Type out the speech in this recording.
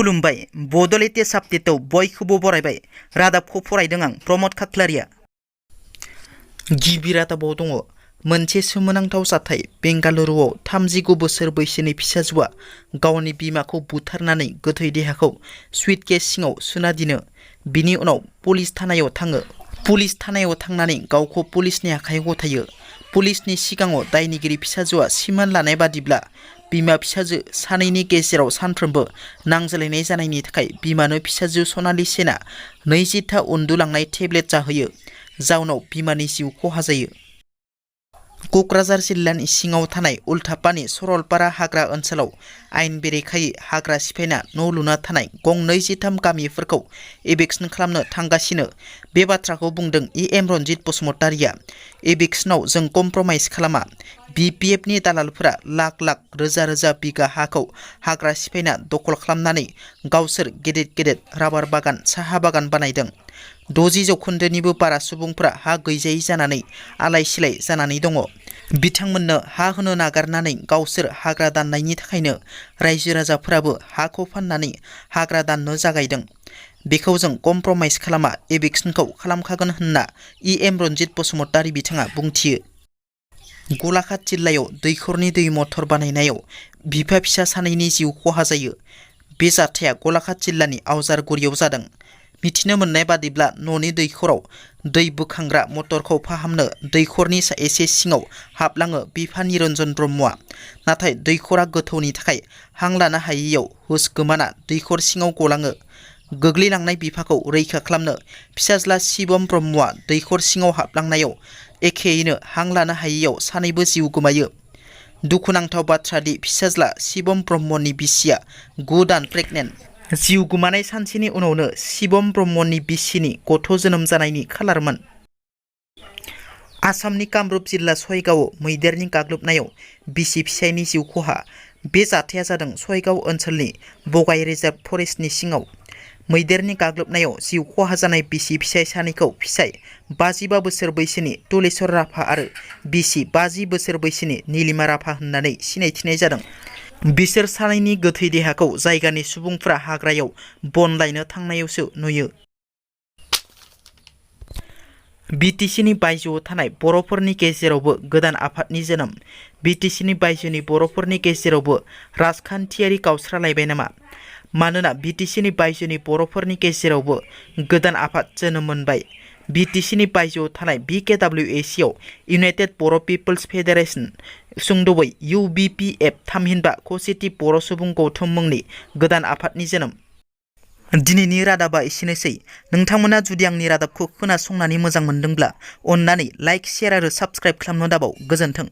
खुलुमबाय बड' लेटेस्ट आपडेटआव बयखौबो बरायबाय। रादाबखौ फरायदों आं प्रमद खाख्लारिया। गिबि रादाबाव दङ मोनसे सोमोनांथाव जाथाय। बेंगालुरुआव 39 बोसोर बैसोनि फिसाजोआ गावनि बिमाखौ बुथारनानै गोथै देहाखौ सुइटकेस सिङाव सोना दिनो। बिनि उनाव पुलिस थानायाव थाङो। पुलिस थानायाव थांनानै गावखौ पुलिसनि आखायाव गथायो। पुलिसनि सिगाङाव दायनिगिरि फिसाजोआ सिमान लानाय बादिब्ला बिमा फिसाजो सानैनि गेजेराव सानफ्रोमबो नांज्लायनाय जानायनि थाखाय बिमानो फिसाजो सनालि सेनआ 20था उन्दुलांनाय टेब्लेट जाहोयो। जाउनाव बिमानि जिउ खहा जायो। क'क्राझार जिल्लानि सिङाव थानाय उल्थापानि सरलपारा हाग्रा ओनसोलाव आयेन बेरेखायै हाग्रा सिफायना न' लुना थानाय गं 23 गामिफोरखौ एभिक्सन खालामनो थांगासिनो। बे बाथ्राखौ बुंदों एम रनजित बसुमतारिया। एभिक्सनाव जों कमप्रमाइज खालामा। BPFनि दालालफोरा लाख लाख रोजा रोजा बिगा हाखौ हाग्रा सिफायना दखल खालामनानै गावसोर गेदेर गेदेर राबार बागान साहा बागान बानायदों। 60% बारा सुबुंफोरा हा गैजायै जानानै आलाय सिलाय जानानै दङ। बिथांमोननो हा होनो नागारनानै गावसोर हाग्रा दाननायनि थाखायनो रायजो राजाफोराबो हाखौ फाननानै हाग्रा दाननो जागायदों। बेखौ जों कमप्रमाइज खालामा, एभिक्सनखौ खालामखागोन होनना एम रनजित बसुमतारि बिथाङा बुंथियो। गलाघाट जिल्लायाव दैखरनि दै मटर बानायनायाव बिफा फिसा सानैनि जिउ खहा जायो। बे जाथाया गलाघाट जिल्लानि आवजारगुरियाव जादों। मिथिनो मोननाय बादिब्ला न'नि दैखराव दै बोखांग्रा मटरखौ फाहामनो दैखरनि एसे सिङाव हाबलाङो बिफा निरन्जन ब्रह्मआ। नाथाय दैखरा गोथौनि थाखाय हां लानो हायैयाव हुस गोमाना दैखर सिङाव गलाङो। गोग्लैलांनाय बिफाखौ रैखा खालामनो फिसाज्ला शिबम ब्रह्मआ दैखर सिङाव हाबलांनायाव एखेयैनो हां लानो हायैयाव सानैबो जिउ गोमायो। दुखुनांथाव बाथ्रा दि फिसाज्ला शिबम ब्रह्मनि बिसिया 9 दान प्रेगनेन्ट। जिउ गोमानाय सानसेनि उनावनो शिबम ब्रह्मनि बिसिनि गथ' जोनोम जानायनि खालारमोन। आसामनि कामरुप जिल्ला सयगावआव मैदेरनि गाग्लोबनायाव बिसि फिसायनि जिउ खहा। बे जाथाया जादों सयगाव ओनसोलनि बगाई रिजार्भ फरेस्टनि सिङाव। मैदेरनि गाग्लोबनायाव जिउ खहा जानाय बिसि फिसाय सानैखौ फिसाय 55 बोसोर बैसोनि तुलेश्वर राभा आरो बिसि 50 बोसोर बैसोनि नीलिमा राभा होननानै सिनायथिनाय जादों। बिसोर सानैनि गोथै देहाखौ जायगानि सुबुंफ्रा हाग्रायाव बन लायनो थांनायावसो नुयो। BTCनि बायजोआव थानाय बर'फोरनि गेजेरावबो गोदान आफादनि जोनोम। BTCनि बायजोनि बर'फोरनि गेजेरावबो राजखान्थियारि गावस्रालायबाय नामा? मानोना BTCनि बायजोनि बर'फोरनि गेजेरावबो गोदान आफाद जोनोम मोनबाय। BTCनि बायजोआव थानाय BKWACआव इउनाइटेड बर' पिपल्स फेडारेशन सुंद'बै UBPF थामहिनबा खौसेथि बर' सुबुं गौथुम मुंनि गोदान आफादनि जोनोम। दिनैनि रादाबा एसेनोसै। नोंथांमोना जुदि आंनि रादाबखौ खोनासंनानै मोजां मोनदोंब्ला अन्नानै लाइक, शेयार आरो साबस्क्राइब खालामनो दाबाव। गोजोन्थों।